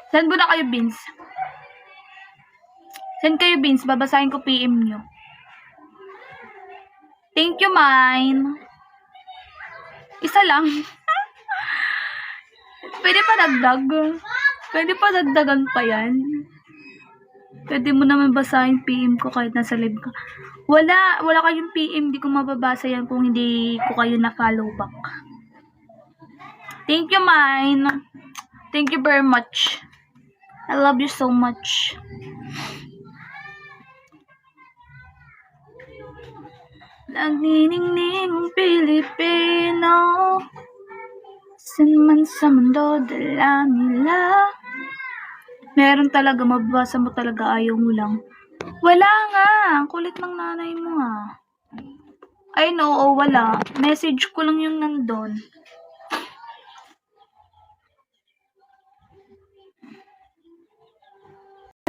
Send mo na kayo, Beans. Send kayo, Beans. Babasahin ko PM nyo. Thank you, mine. Isa lang. Pwede pa dagdag. Pwede pa dagdagan pa yan. Pwede mo naman basahin PM ko kahit nasa live ka. Wala kayong PM. Di ko mababasa yan kung hindi ko kayo na-follow back. Thank you, mine. Thank you very much. I love you so much. Nagniningning Pilipino, saan man sa mundo dala nila. Meron talaga, mababasa mo talaga, ayaw mo lang. Wala nga, ang kulit ng nanay mo ah. Ay no, wala. Message ko lang yung nandun.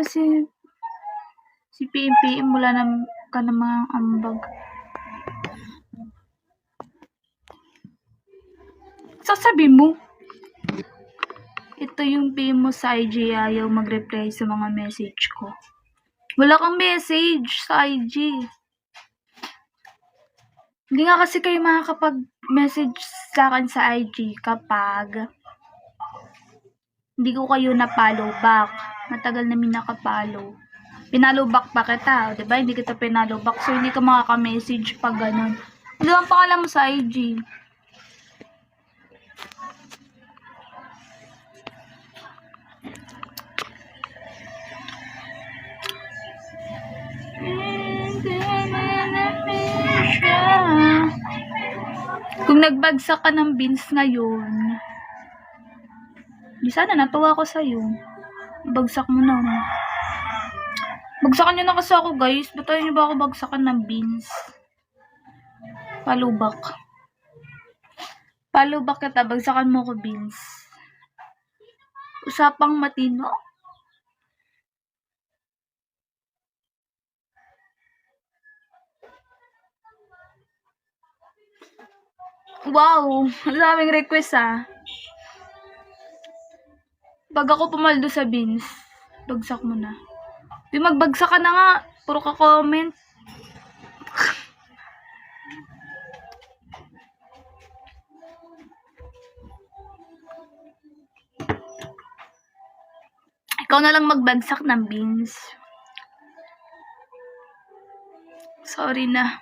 Kasi si PM wala ka na mga ambag. Sasabi mo, ito yung PM mo sa IG, ayaw mag-reply sa mga message ko. Wala kang message sa IG. Hindi nga kasi kayo makakapag-message sa akin sa IG kapag hindi ko kayo na-follow back. Matagal namin nakapollow. Pinalo back pa kita, diba? Hindi kita pinalo back. So, hindi ka makaka-message pag ganun. Ano ang pangalan mo sa IG? Kung nagbagsak ka ng beans ngayon, di sana natuwa ko sa'yo. Bagsak mo na. Bagsakan nyo na kasi ako, guys. Ba't tayo nyo ba ako bagsakan ng beans? Palubak. Palubak kita. Bagsakan mo ko, beans. Usapang matino. Wow! Ang daming request ah. Pag ako pumaldo sa beans, bagsak mo na. Di magbagsak ka na nga. Puro ka comment. Ikaw na lang magbagsak ng beans. Sorry na.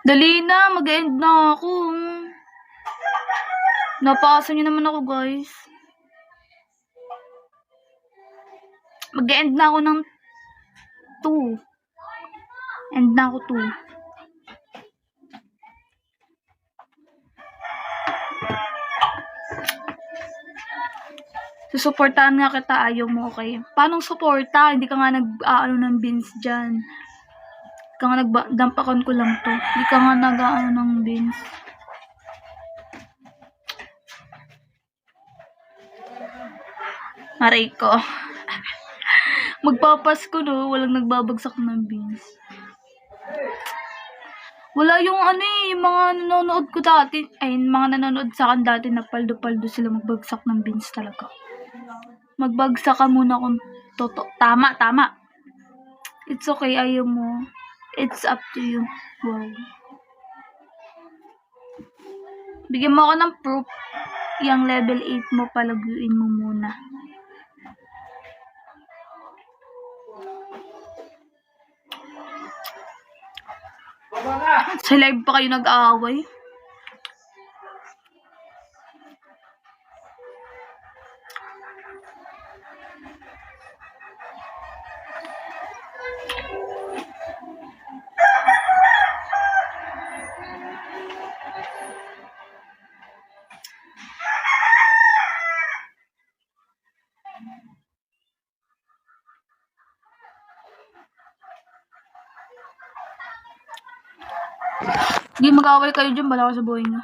Dali na. Mag-end na ako. Napasa niyo naman ako, guys. Mag-end na ako ng 2. End na ako 2. Susuportahan nga kita, ayaw mo, okay? Paano suporta? Hindi ka nga nag-aano ng beans dyan. Hindi ka nga dampakan ko lang to. Hindi ka nga nag-aano ng beans. Maray ko. Magpapasko no, walang nagbabagsak ng beans. Wala yung yung mga nanonood ko dati, mga nanonood sa akin dati na paldo-paldo sila magbagsak ng beans talaga. Magbagsak ka muna kung tama. It's okay, ayaw mo. It's up to you. Wow. Bigyan mo ako ng proof. Yung level 8 mo, palaguin mo muna. Sa live pa kayo nag-aaway? Hindi mag-away kayo dyan, bala ko sa buhay niyo.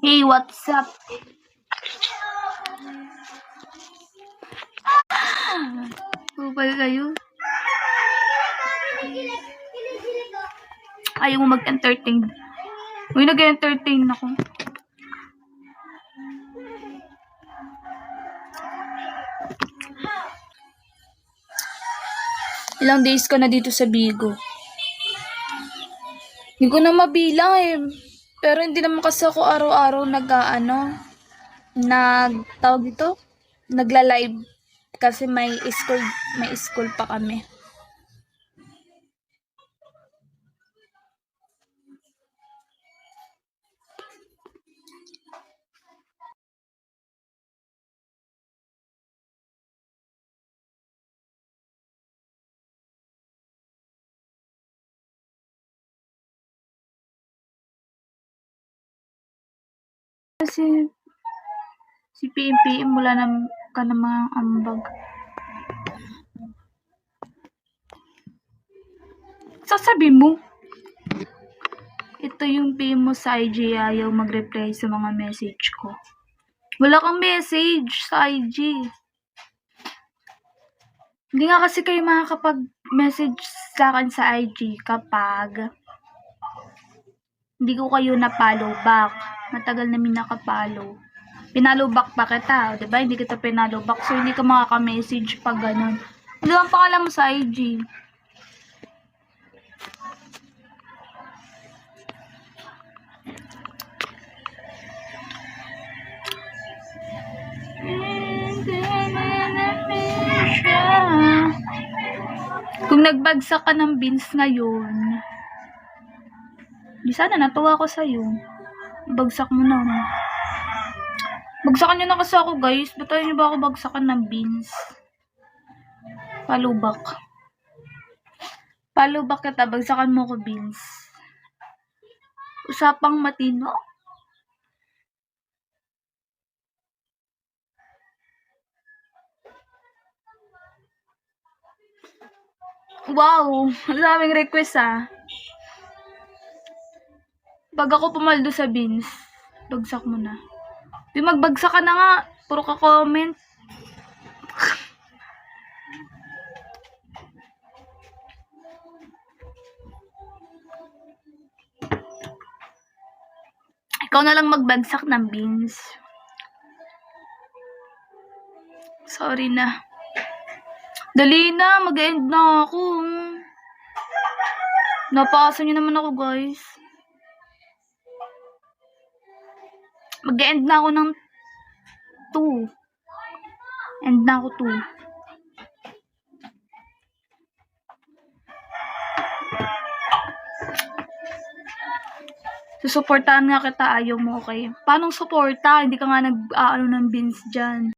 Hey, what's up? Kupal kayo. Ayaw mo mag-entertain. Uy, nag-entertain ako. Ilang days ka na dito sa Bigo. Hindi ko na mabilang eh. Pero hindi naman kasi ako araw-araw tawag dito? Nagla-live. Kasi may school pa kami. Kasi si PM wala ka na mga ambag. Sasabi mo, ito yung PM mo sa IG, ayaw mag-reply sa mga message ko. Wala kang message sa IG. Hindi nga kasi kayo makakapag-message sa akin sa IG kapag hindi ko kayo na-follow back. Matagal namin nakapollow. Pinalo back pa kita, diba? Hindi kita pinalo back, so hindi ka makaka-message pag ganun. Ano ang pangalan mo sa IG? Kung nagbagsak ka ng beans ngayon, di sana natuwa ko sa'yo. Bagsak mo na. Bagsakan nyo na kasi ako, guys. Ba't tayo nyo ba ako bagsakan ng beans? Palubak. Palubak kita, bagsakan mo ko beans. Usapang matino. Wow, ang daming request Pag ako pumaldo sa beans, bagsak mo na. Di magbagsak ka na nga, puro ka comment. Ikaw na lang magbagsak ng beans. Sorry na. Dali na, mag-end na ako. Napasa niyo naman ako, guys. Mag-end na ako ng 2. End na ako 2. Susuportahan nga kita, ayaw mo, okay? Paano suporta? Hindi ka nga nag-aano ng beans dyan.